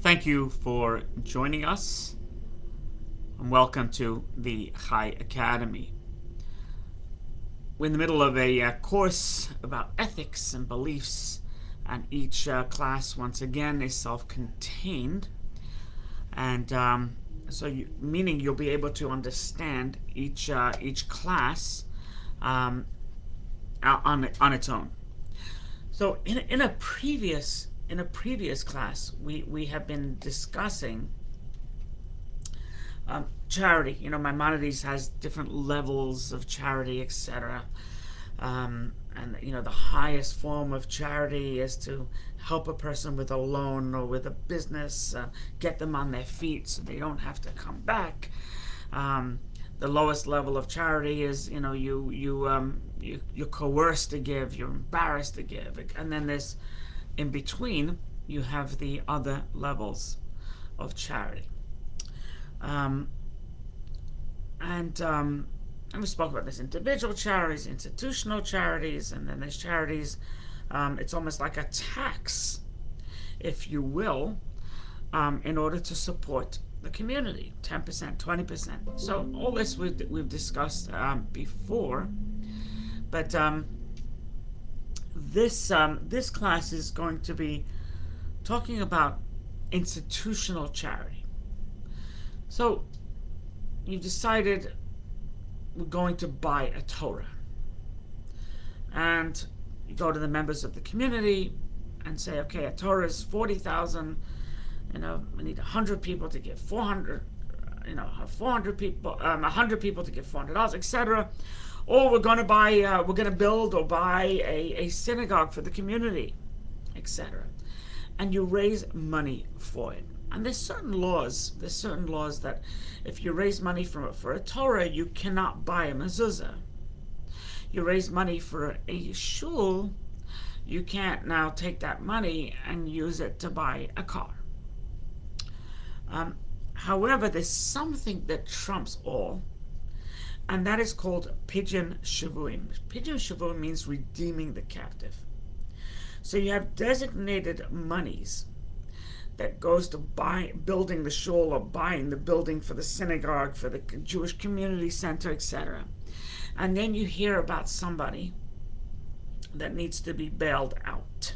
Thank you for joining us, and welcome to the Chai Academy. We're in the middle of a course about ethics and beliefs, and each class, once again, is self-contained, and meaning you'll be able to understand each class on its own. So, in a previous class, we have been discussing charity. Maimonides has different levels of charity, etc. And the highest form of charity is to help a person with a loan or with a business, get them on their feet so they don't have to come back. The lowest level of charity is, you're coerced to give, you're embarrassed to give, and then there's in between you have the other levels of charity. And we spoke about this: individual charities, institutional charities, and then there's charities. It's almost like a tax, if you will, in order to support the community, 10%, 20%. So all this we've discussed before, but this class is going to be talking about institutional charity. So you've decided we're going to buy a Torah, and you go to the members of the community and say, okay, a Torah is 40,000. We need 100 people to give 400. 400 people, 100 people to give $400, etc. Or we're going to build or buy a synagogue for the community, etc. And you raise money for it. And there's certain laws that if you raise money for a Torah, you cannot buy a mezuzah. You raise money for a shul, you can't now take that money and use it to buy a car. However, there's something that trumps all, and that is called Pidyon Shavuim. Pidyon Shavuim means redeeming the captive. So you have designated monies that goes to building the shul or buying the building for the synagogue, for the Jewish community center, etc. And then you hear about somebody that needs to be bailed out.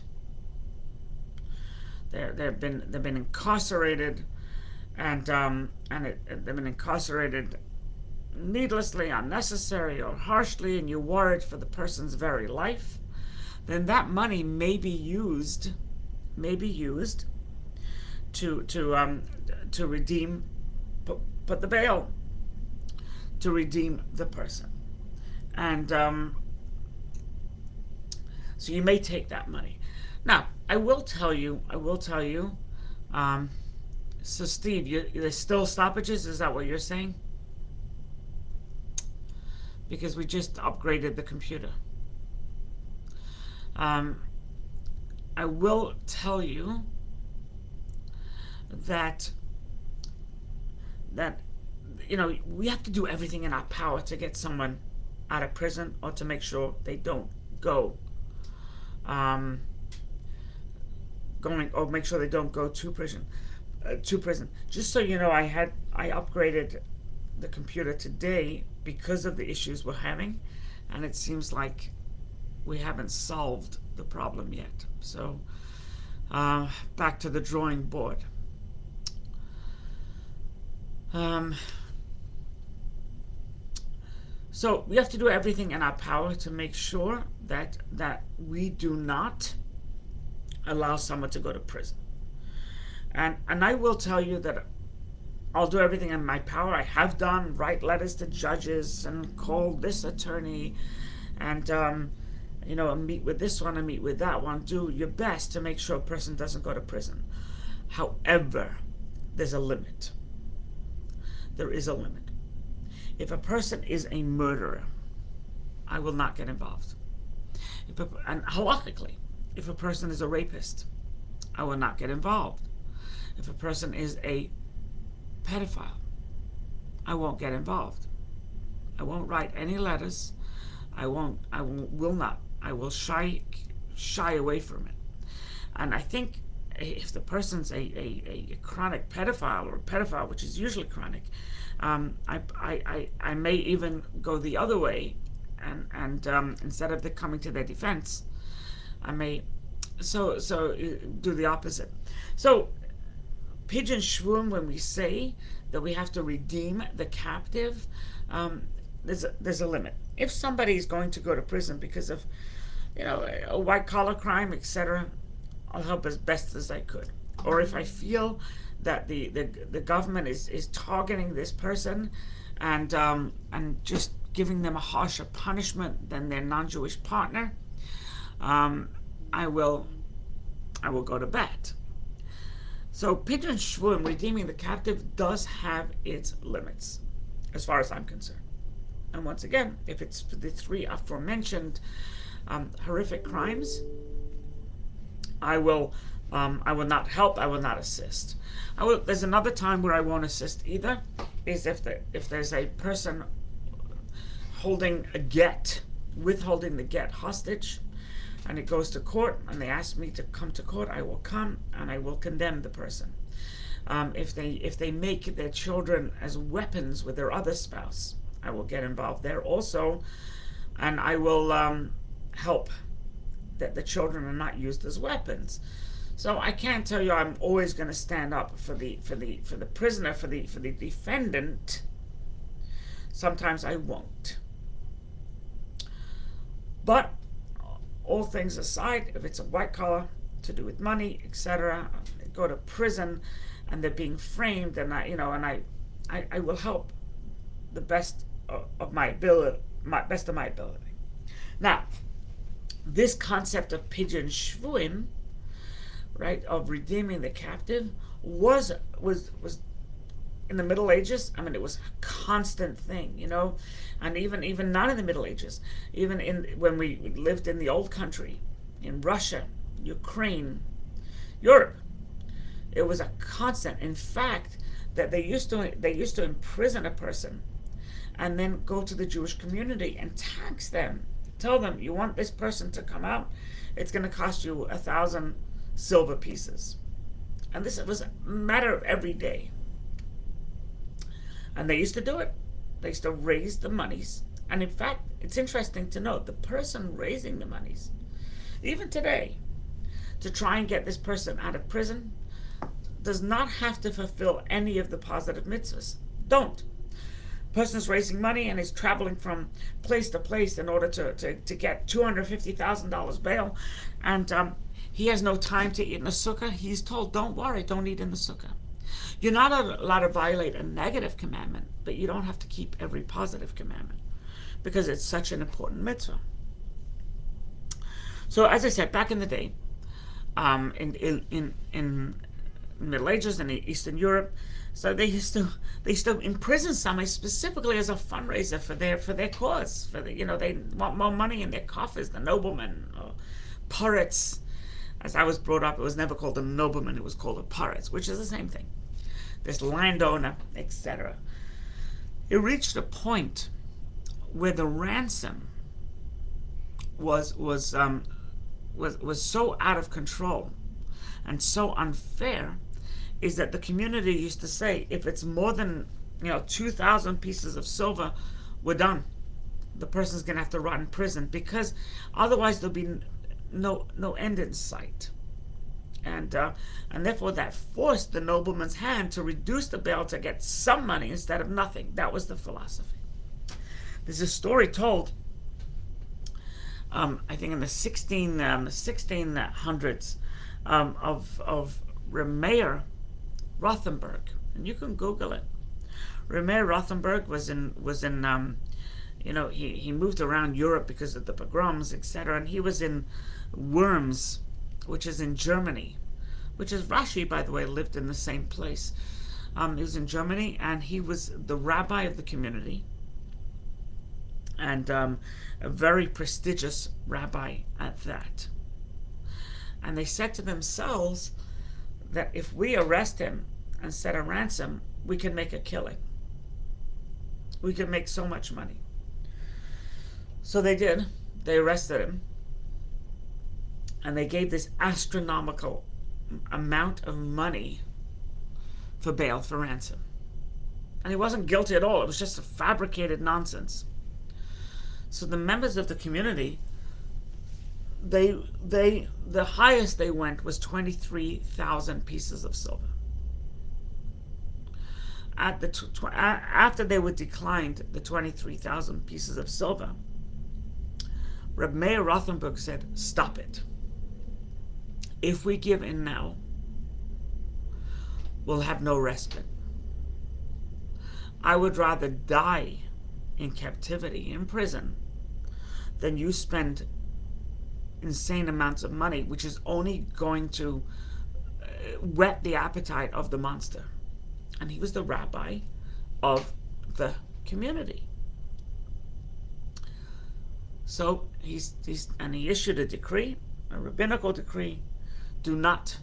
They've been incarcerated, and they've been incarcerated needlessly, unnecessary, or harshly, and you're worried for the person's very life. Then that money may be used to redeem, put the bail, to redeem the person, and so you may take that money. Now, I will tell you. So, Steve, there's still stoppages. Is that what you're saying? Because we just upgraded the computer. I will tell you that we have to do everything in our power to get someone out of prison, or to make sure they don't go make sure they don't go to prison. Just so you know, I upgraded the computer today because of the issues we're having, and it seems like we haven't solved the problem yet. So back to the drawing board. So we have to do everything in our power to make sure that we do not allow someone to go to prison. And I will tell you that I'll do everything in my power. I have done, write letters to judges and call this attorney, and meet with this one and meet with that one. Do your best to make sure a person doesn't go to prison. However, there's a limit. There is a limit. If a person is a murderer, I will not get involved. And halakhically, if a person is a rapist, I will not get involved. If a person is a pedophile, I won't get involved. I won't write any letters. I will not. I will shy away from it. And I think if the person's a chronic pedophile, or a pedophile, which is usually chronic, I may even go the other way, and instead of coming to their defense, I may do the opposite. So Pigeon Shvuim, when we say that we have to redeem the captive, there's a limit. If somebody is going to go to prison because of a white collar crime, etc., I'll help as best as I could. Or if I feel that the government is targeting this person and just giving them a harsher punishment than their non-Jewish partner, I will go to bat. So Pigeon Shvuim, redeeming the captive, does have its limits, as far as I'm concerned. And once again, if it's for the three aforementioned horrific crimes, I will not help. I will not assist. There's another time where I won't assist either, is if there's a person withholding the get hostage, and it goes to court, and they ask me to come to court, I will come, and I will condemn the person. If they make their children as weapons with their other spouse, I will get involved there also, and I will help that the children are not used as weapons. So I can't tell you I'm always going to stand up for the prisoner, for the defendant. Sometimes I won't. But all things aside, if it's a white collar to do with money, etc., they go to prison and they're being framed, and I will help the best of my ability, Now, this concept of Pigeon Shvuim, right, of redeeming the captive, was in the Middle Ages. I mean, it was a constant thing, and even not in the Middle Ages, even when we lived in the old country, in Russia, Ukraine, Europe, it was a constant. In fact, that they used to imprison a person, and then go to the Jewish community and tax them. Tell them, you want this person to come out, it's going to cost you 1,000 silver pieces. And this was a matter of every day. And they used to do it. They used to raise the monies. And in fact, it's interesting to note, the person raising the monies, even today, to try and get this person out of prison, does not have to fulfill any of the positive mitzvahs. Don't. Person's raising money and is traveling from place to place in order to get $250,000 bail, and he has no time to eat in the sukkah. He's told, don't worry, don't eat in the sukkah. You're not allowed to violate a negative commandment, but you don't have to keep every positive commandment, because it's such an important mitzvah. So as I said, back in the day, in Middle Ages and Eastern Europe, so they used to imprison somebody specifically as a fundraiser for their cause. They want more money in their coffers. The noblemen, or poritz, as I was brought up, it was never called a nobleman; it was called a poritz, which is the same thing. This landowner, etc. It reached a point where the ransom was so out of control and so unfair, is that the community used to say, if it's more than 2,000 pieces of silver, we're done. The person's going to have to rot in prison, because otherwise there'll be no end in sight. And therefore that forced the nobleman's hand to reduce the bail to get some money instead of nothing. That was the philosophy. There's a story told, I think in the 1600s, of Rabbi Rothenberg, and you can Google it. Rabbi Rothenberg he moved around Europe because of the pogroms, etc., and he was in Worms, which is in Germany, which is Rashi, by the way, lived in the same place. He was in Germany, and he was the rabbi of the community, and a very prestigious rabbi at that. And they said to themselves that if we arrest him and set a ransom, we can make a killing. We can make so much money. So they did. They arrested him. And they gave this astronomical amount of money for bail, for ransom. And he wasn't guilty at all. It was just a fabricated nonsense. So the members of the community, the highest they went was 23,000 pieces of silver. After they were declined the 23,000 pieces of silver, Rabbi Rothenberg said, "Stop it. If we give in now, we'll have no respite. I would rather die in captivity, in prison, than you spend insane amounts of money, which is only going to whet the appetite of the monster." And he was the rabbi of the community. So he issued a decree, a rabbinical decree: do not.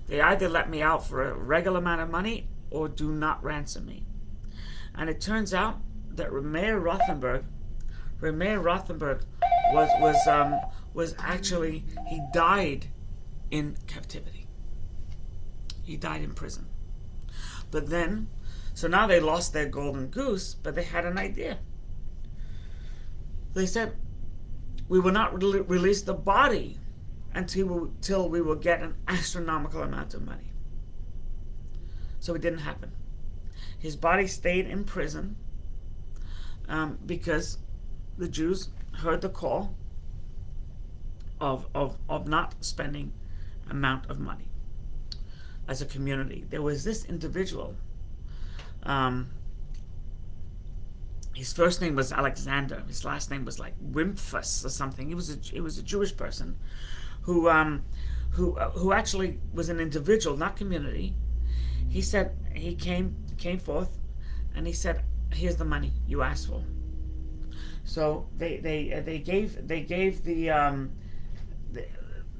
They either let me out for a regular amount of money or do not ransom me. And it turns out that Rabbi Rothenberg was actually, he died in captivity. He died in prison. But then, so now they lost their golden goose, but they had an idea. They said, we will not release the body until we will get an astronomical amount of money. So it didn't happen. His body stayed in prison because the Jews heard the call of not spending amount of money as a community. There was this individual. His first name was Alexander. His last name was like Wimphus or something. He was a Jewish person who actually was an individual, not community. He said he came forth, and he said, "Here's the money you asked for." So they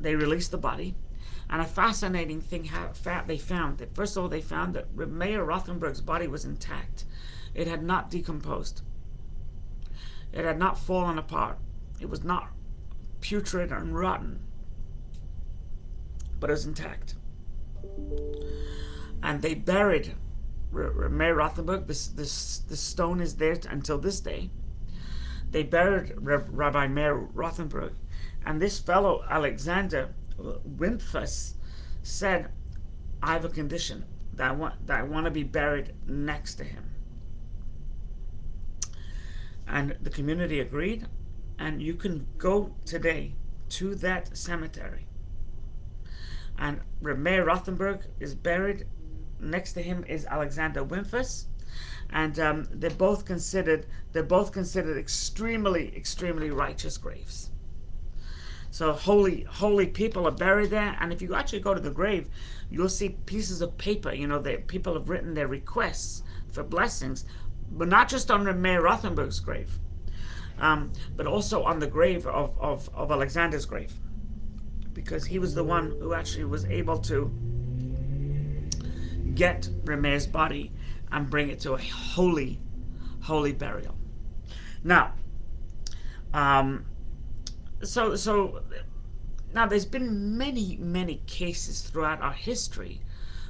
released the body, and a fascinating thing they found that, first of all, they found that Mayor Rothenberg's body was intact. It had not decomposed. It had not fallen apart. It was not putrid and rotten, but it was intact. And they buried Mayor Rothenberg. This stone is there until this day. They buried Rabbi Meir Rothenberg, and this fellow Alexander Wimphus said, "I have a condition that I want to be buried next to him." And the community agreed, and you can go today to that cemetery. And Rabbi Rothenberg is buried. Next to him is Alexander Wimphus, and they're both considered extremely righteous graves. So holy people are buried there, and if you actually go to the grave, you'll see pieces of paper. That people have written their requests for blessings, but not just on Mayor Rothenberg's grave, but also on the grave of Alexander's grave, because he was the one who actually was able to get Remeir's body and bring it to a holy burial. Now, so now there's been many cases throughout our history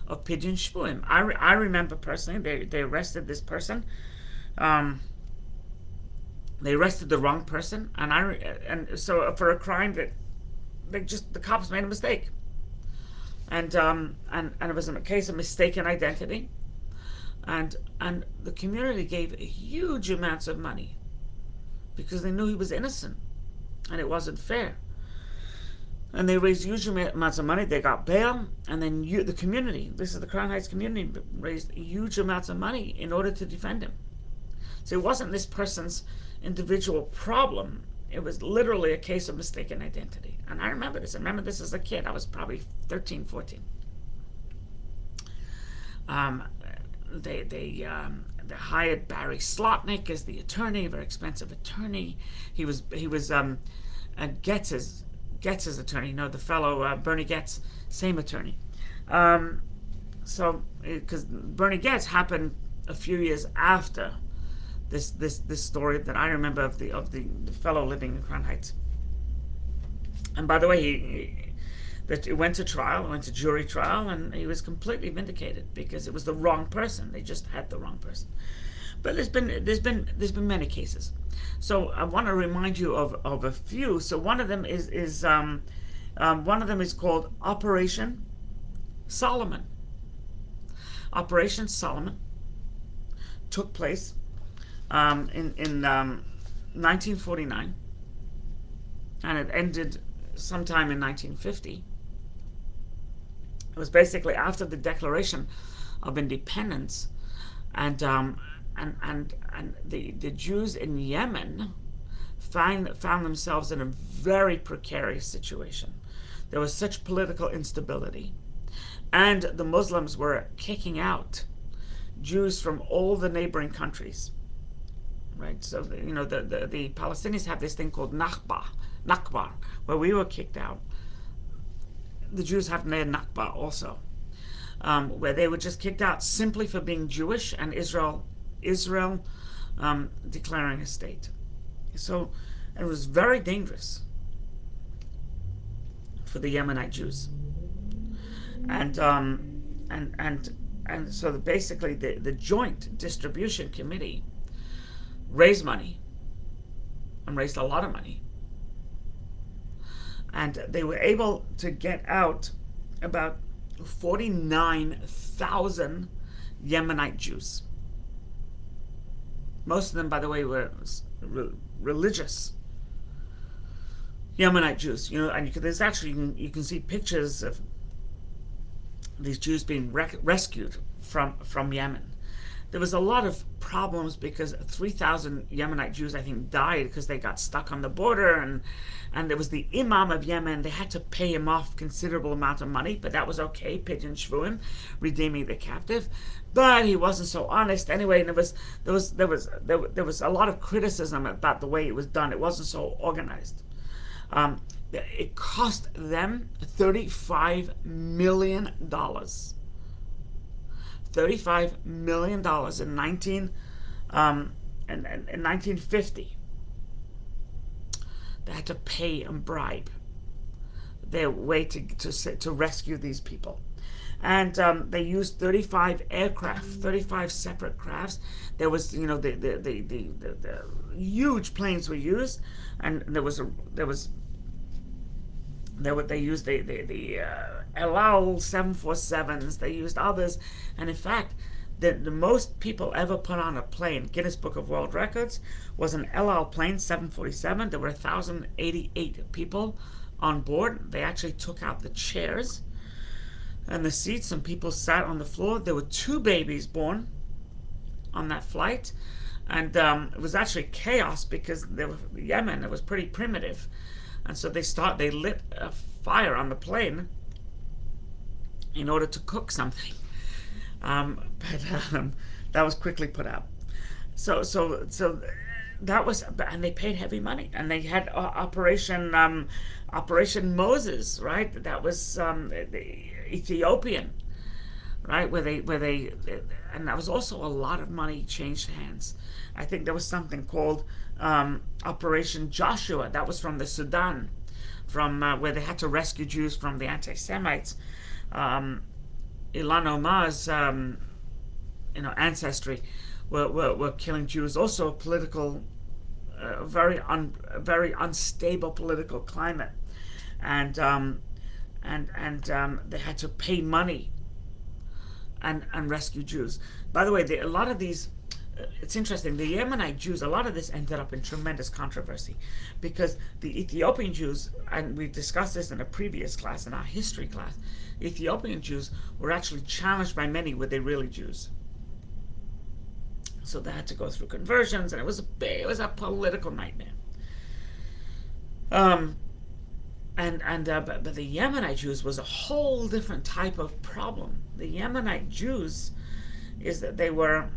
of Pidyon Shvuim. I remember personally they arrested this person. They arrested the wrong person, and so for a crime that the cops made a mistake, and it was a case of mistaken identity, and the community gave huge amounts of money because they knew he was innocent, and it wasn't fair. And they raised huge amounts of money. They got bail, and then the community, this is the Crown Heights community, raised huge amounts of money in order to defend him. So it wasn't this person's individual problem. It was literally a case of mistaken identity. And I remember this. I remember this as a kid. I was probably 13, 14. They hired Barry Slotnick as the attorney, a very expensive attorney. He was Getz's attorney, the fellow Bernie Getz, same attorney. So because Bernie Getz happened a few years after this story that I remember of the fellow living in Crown Heights. And by the way, But it went to trial, it went to jury trial, and he was completely vindicated because it was the wrong person. They just had the wrong person. But there's been many cases. So I want to remind you of a few. So one of them is called Operation Solomon. Operation Solomon took place in 1949, and it ended sometime in 1950. It was basically after the Declaration of Independence, and the Jews in Yemen found themselves in a very precarious situation. There was such political instability, and the Muslims were kicking out Jews from all the neighboring countries. Right, so the Palestinians have this thing called Nakba, where we were kicked out. The Jews have their Nakba also, where they were just kicked out simply for being Jewish, and Israel declaring a state. So it was very dangerous for the Yemenite Jews, and so basically the Joint Distribution Committee raised money, and raised a lot of money, and they were able to get out about 49,000 Yemenite Jews. Most of them, by the way, were religious Yemenite Jews. And you can see pictures of these Jews being rescued from Yemen. There was a lot of problems because 3,000 Yemenite Jews, I think, died because they got stuck on the border, and there was the Imam of Yemen. They had to pay him off considerable amount of money, but that was okay, Pidyon Shvuim, redeeming the captive. But he wasn't so honest anyway. And there was a lot of criticism about the way it was done. It wasn't so organized. It cost them $35 million. $35 million in 1950. They had to pay and bribe their way to rescue these people. And they used 35 aircraft, 35 separate crafts. There was, the huge planes were used, and they used the El Al 747s. They used others, and in fact, the most people ever put on a plane, Guinness Book of World Records, was an El Al plane 747. There were 1,088 people on board. They actually took out the chairs and the seats, and people sat on the floor. There were 2 babies born on that flight, and it was actually chaos because Yemen, it was pretty primitive. And so they lit a fire on the plane in order to cook something, but that was quickly put out. So that was, and they paid heavy money, and they had Operation Moses, right? That was the Ethiopian, right? Where they, and that was also a lot of money changed hands. I think there was something called Operation Joshua. That was from the Sudan, from where they had to rescue Jews from the anti-Semites. Ilan Omar's ancestry were killing Jews. Also a political, very unstable political climate, and they had to pay money and rescue Jews. By the way, a lot of these. It's interesting, the Yemenite Jews, a lot of this ended up in tremendous controversy because the Ethiopian Jews, and we've discussed this in a previous class, in our history class, Ethiopian Jews were actually challenged by many, were they really Jews? So they had to go through conversions, and it was a political nightmare. But the Yemenite Jews was a whole different type of problem. The Yemenite Jews is that they were...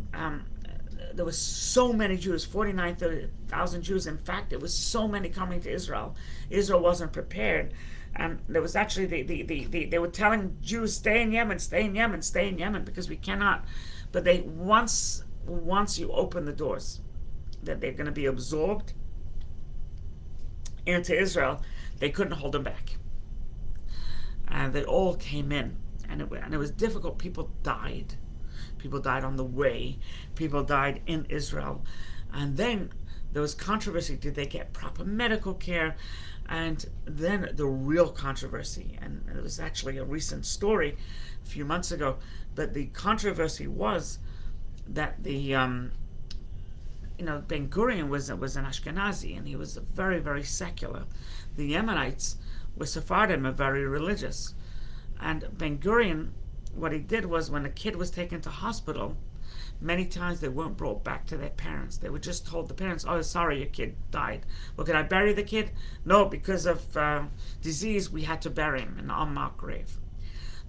there was so many Jews, 49,000 Jews. In fact, there was so many coming to Israel. Israel wasn't prepared. And there was actually, they were telling Jews, stay in Yemen, stay in Yemen, stay in Yemen, because we cannot. But once you open the doors, that they're going to be absorbed into Israel, they couldn't hold them back. and they all came in, and it was difficult. People died. People died on the way. People died in Israel. And then there was controversy. Did they get proper medical care? And then the real controversy, and it was actually a recent story a few months ago, but the controversy was that Ben Gurion was an Ashkenazi, and he was very, very secular. The Yemenites were Sephardim, and very religious. And Ben Gurion, what he did was, when a kid was taken to hospital, many times they weren't brought back to their parents. They were just told the parents, "Oh, sorry, your kid died." Well, can I bury the kid? No, because of disease, we had to bury him in an unmarked grave.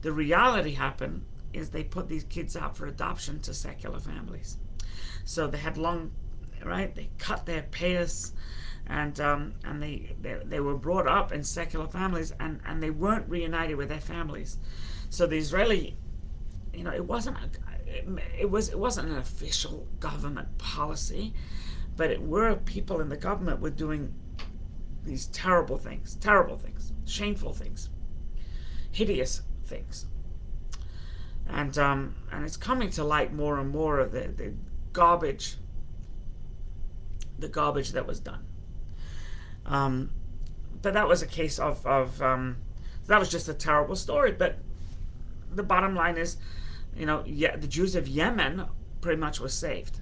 The reality happened is they put these kids out for adoption to secular families. So they had they cut their payas, and they were brought up in secular families, and they weren't reunited with their families. So the Israeli, it wasn't an official government policy, but it were people in the government were doing these terrible things, shameful things, hideous things, and it's coming to light more and more of the garbage that was done. But that was a case of that was just a terrible story. But the bottom line is, the Jews of Yemen pretty much were saved,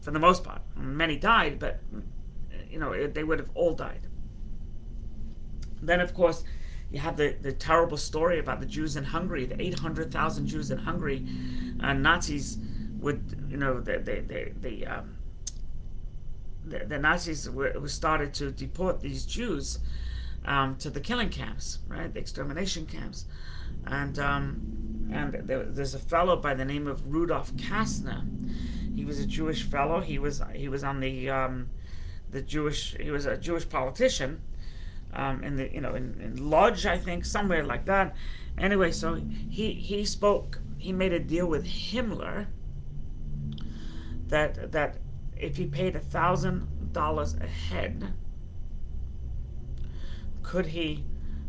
for the most part. Many died, but they would have all died. Then, of course, you have the terrible story about the Jews in Hungary, the 800,000 Jews in Hungary. Nazis would, the Nazis who started to deport these Jews to the killing camps, right, the extermination camps, and there's a fellow by the name of Rudolf Kastner. He was a Jewish fellow. He was on the Jewish. He was a Jewish politician in Lodz, I think, somewhere like that. Anyway, so he spoke. He made a deal with Himmler that if he paid $1,000 a head, could he,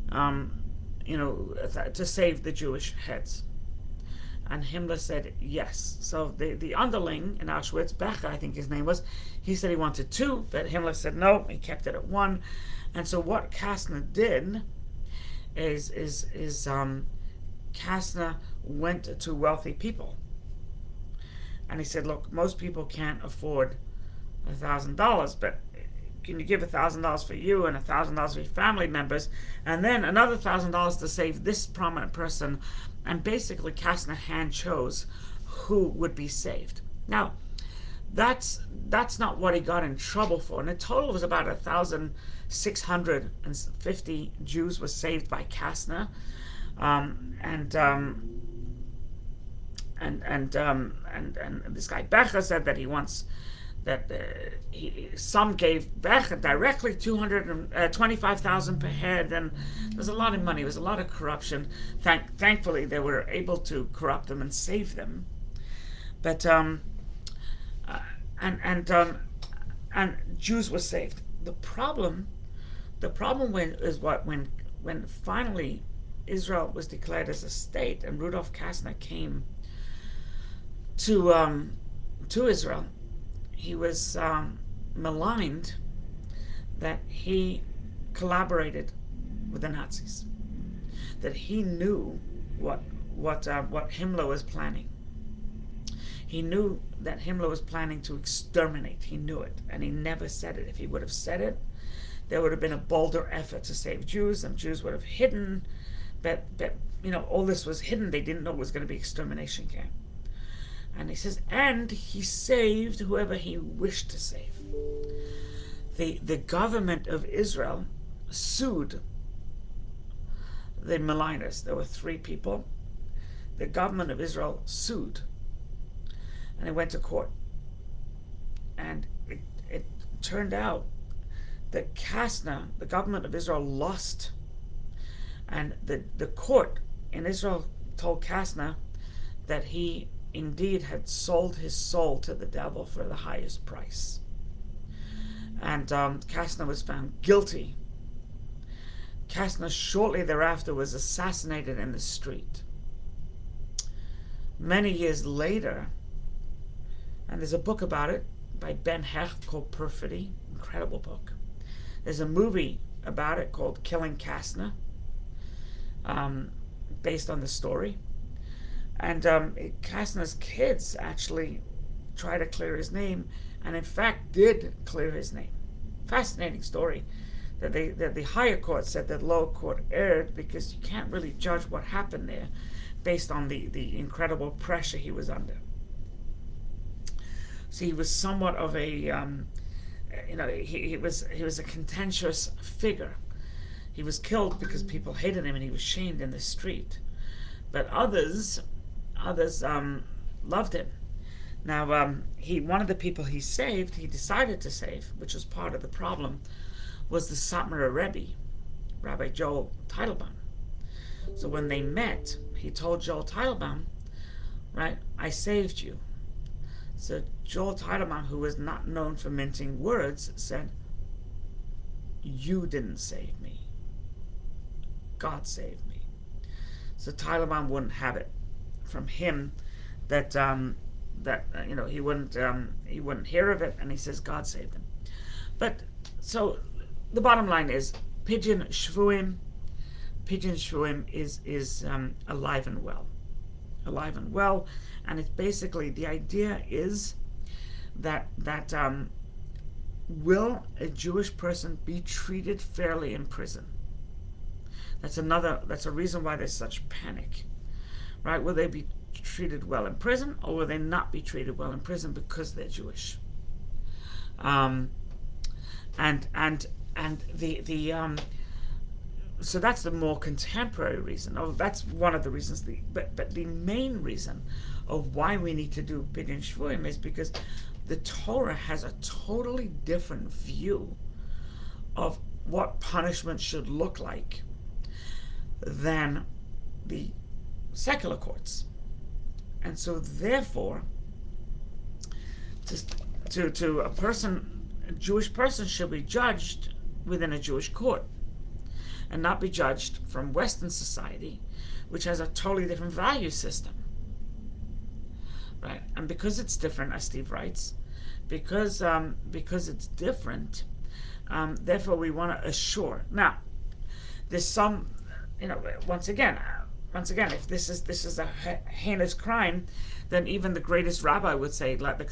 to save the Jewish heads? And Himmler said yes. So the underling in Auschwitz, Becher, I think his name was, he said he wanted 2, but Himmler said no. He kept it at 1. And so what Kastner did is Kastner went to wealthy people, and he said, "Look, most people can't afford $1,000, but can you give $1,000 for you and $1,000 for your family members, and then another $1,000 to save this prominent person?" And basically, Kastner hand chose who would be saved. Now, that's not what he got in trouble for. And the total was about 1,650 Jews were saved by Kastner, and this guy Becher said that he wants that some gave Becher directly $225,000 per head, and there's a lot of money. There was a lot of corruption. Thankfully, they were able to corrupt them and save them. But and Jews were saved. The problem when finally Israel was declared as a state, and Rudolf Kastner came to Israel, he was maligned that he collaborated with the Nazis, that he knew what Himmler was planning. He knew that Himmler was planning to exterminate. He knew it, and he never said it. If he would have said it, there would have been a bolder effort to save Jews, and Jews would have hidden. But all this was hidden. They didn't know it was going to be extermination camp. And he says, and he saved whoever he wished to save. The government of Israel sued the maligners. There were 3 people. The government of Israel sued, and it went to court. And it turned out that Kastner, the government of Israel, lost. And the court in Israel told Kastner that he indeed had sold his soul to the devil for the highest price. And Kastner was found guilty Kastner shortly thereafter was assassinated in the street. Many years later, and there's a book about it by Ben Hecht called Perfidy, incredible book. There's a movie about it called Killing Kastner, based on the story. And Kastner's kids actually tried to clear his name, and in fact did clear his name. Fascinating story. That the higher court said that lower court erred because you can't really judge what happened there based on the incredible pressure he was under. So he was somewhat of a, he was a contentious figure. He was killed because people hated him and he was shamed in the street. But others loved him. Now, one of the people he decided to save, which was part of the problem, was the Satmar Rebbe, Rabbi Joel Teitelbaum. So when they met, he told Joel Teitelbaum, right, I saved you. So Joel Teitelbaum, who was not known for mincing words, said, you didn't save me. God saved me. So Teitelbaum wouldn't have it from him that he wouldn't hear of it, and he says God saved him. But so the bottom line is Pidyon Shvuim is alive and well, and it's basically the idea is that will a Jewish person be treated fairly in prison? That's a reason why there's such panic, right? Will they be treated well in prison, or will they not be treated well in prison because they're Jewish? So that's the more contemporary reason. That's one of the reasons. But the main reason of why we need to do Pidyon Shvuim is because the Torah has a totally different view of what punishment should look like than the secular courts. And so therefore, to a Jewish person should be judged within a Jewish court and not be judged from Western society, which has a totally different value system. Right? And because it's different, as Steve writes, because it's different, therefore we want to assure. Now, there's some, once again, if this is a heinous crime, then even the greatest rabbi would say, like the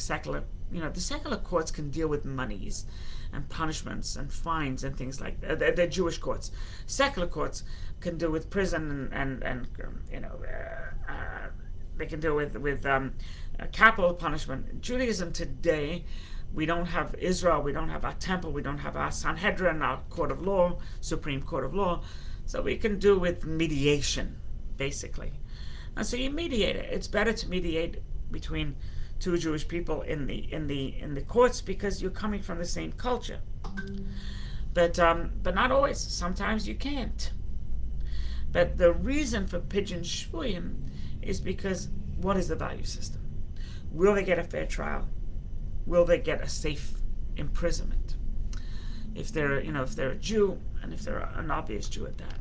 secular courts can deal with monies and punishments and fines and things like that. They're Jewish courts. Secular courts can deal with prison and they can deal with capital punishment. In Judaism today, we don't have Israel, we don't have our temple, we don't have our Sanhedrin, our court of law, Supreme Court of Law. So we can do with mediation, basically. And so you mediate it. It's better to mediate between two Jewish people in the courts because you're coming from the same culture. But not always. Sometimes you can't. But the reason for Pidyon Shvuim is because what is the value system? Will they get a fair trial? Will they get a safe imprisonment? If they're a Jew, and if they're an obvious Jew at that.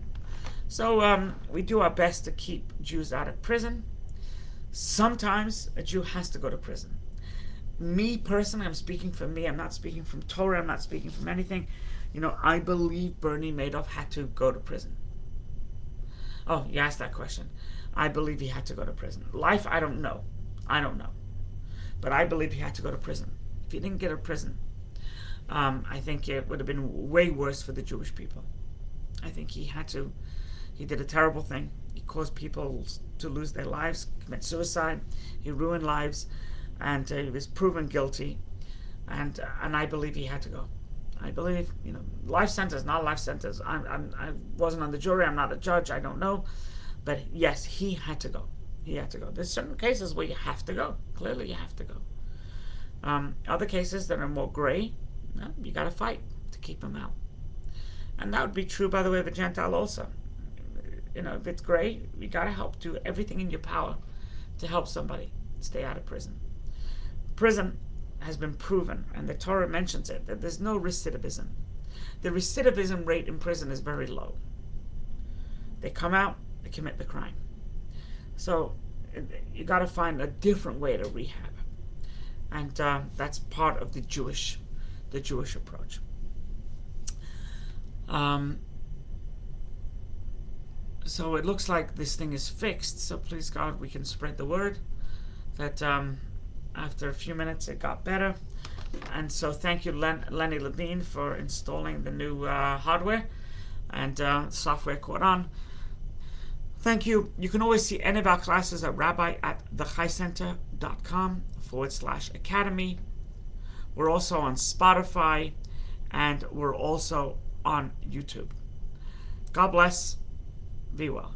So we do our best to keep Jews out of prison. Sometimes a Jew has to go to prison. Me personally, I'm speaking for me. I'm not speaking from Torah. I'm not speaking from anything. I believe Bernie Madoff had to go to prison. Oh, you asked that question. I believe he had to go to prison. Life, I don't know. But I believe he had to go to prison. If he didn't get to prison, I think it would have been way worse for the Jewish people. I think he did a terrible thing. He caused people to lose their lives, commit suicide. He ruined lives, and he was proven guilty. And I believe he had to go. I believe, life sentence, not life sentence. I wasn't on the jury. I'm not a judge. I don't know. But yes, he had to go. He had to go. There's certain cases where you have to go. Clearly, you have to go. Other cases that are more gray, you got to fight to keep him out. And that would be true, by the way, of a Gentile also. If it's gray, you got to help, do everything in your power to help somebody stay out of prison. Prison has been proven, and the Torah mentions it, that there's no recidivism. The recidivism rate in prison is very low. They come out, they commit the crime. So you got to find a different way to rehab, and that's part of the Jewish approach. So it looks like this thing is fixed. So please God, we can spread the word that after a few minutes it got better. And so thank you, Lenny Levine, for installing the new hardware and software caught on. Thank you. You can always see any of our classes at rabbi@thechaicenter.com/academy. We're also on Spotify, and we're also on YouTube. God bless. Be well.